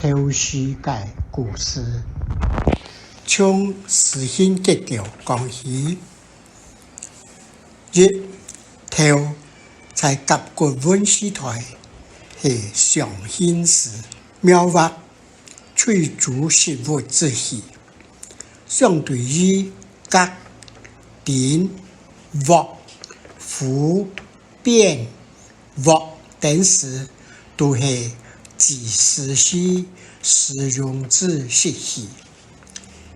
透视界故事，从时兴结构讲起。一透在甲骨文时代是上显示描画最主事物之一，相对于甲、丁、木、符、变、木等时，都是记事时使用之时器。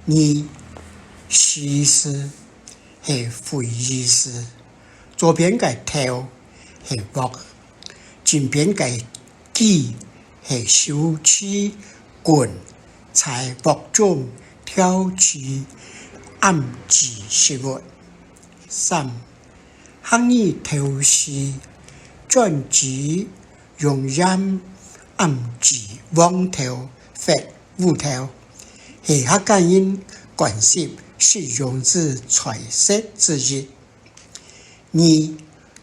二诗诗是会意诗，左边个头是木，前边个记是手持棍，在木中挑起暗记事物。三汉语透视专指用音暗记网头或乌头，是客家人惯习使用之彩色之一。二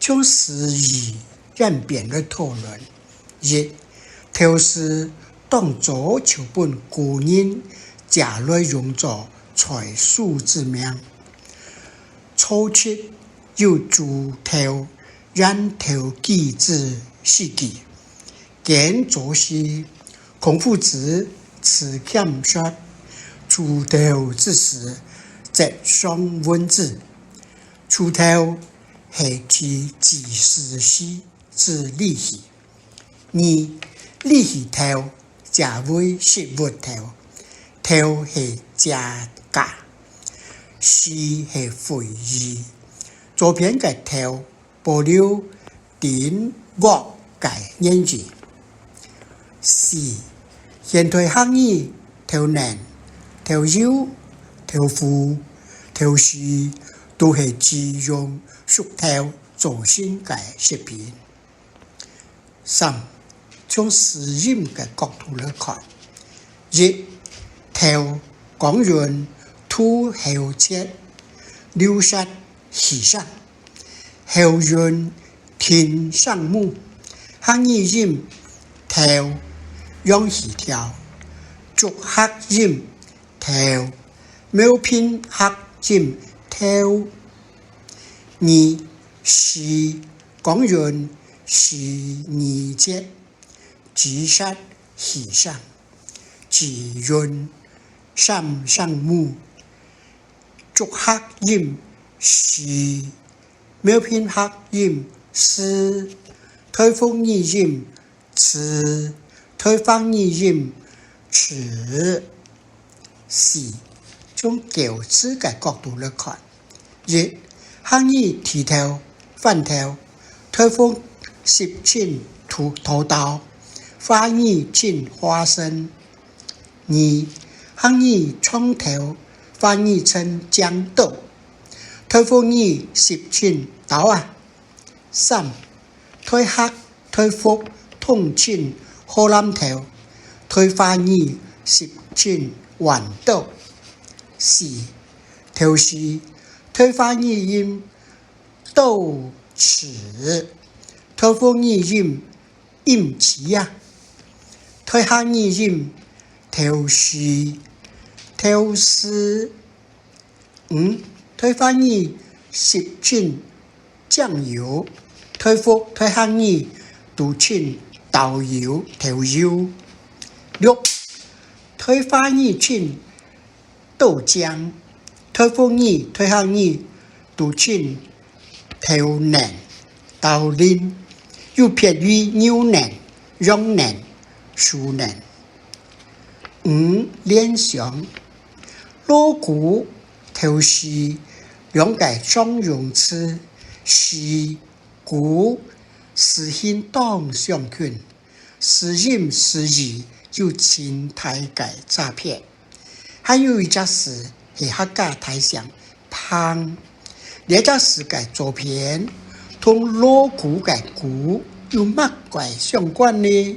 从诗意演变的讨论。一透视当作就本古人家内用作彩书之名。初期有铸透、染透记之事迹，见作是孔夫子持剑说锄头之时，则上文字。锄头是指记事时之利器。二利器头加为食物头，头是加价，诗是会意。左边个头保留丁木概念字。四现代汉语头能、头有、头符、头诗都是只用属头造成的食品。三从诗音的角度来看，一头讲润土后切，流失时尚，后润天上木，汉语音头用协调，竹客音头，苗片客音头。二是讲润是二节，直杀时尚，自润上上木，竹客音是苗片客音是，推风语音词，推方语音词。四从构词的角度来看，一汉语提头、反头，推风十进土豆，翻译进花生。二汉语创头，翻译成豇豆，推风语十进豆啊。三推黑、推福、通进荷兰头，推翻译十进豌豆。四透视推翻译音豆豉，推风语音音词啊，推汉语音透视透视。五推翻译十进酱油，推福推汉语读进豆油头油。六推翻译进豆浆，推风语推汉语读进头嫩豆嫩，又撇于牛嫩、羊嫩、酥嫩。五联想锣鼓透视两个双用词，是鼓是现当相群，是音是义有前台嘅诈骗。还有一只是客家台上胖，这只是嘅照片同锣鼓嘅鼓有乜鬼相关呢？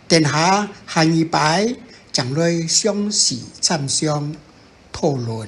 等下下一摆将来详细参详讨论。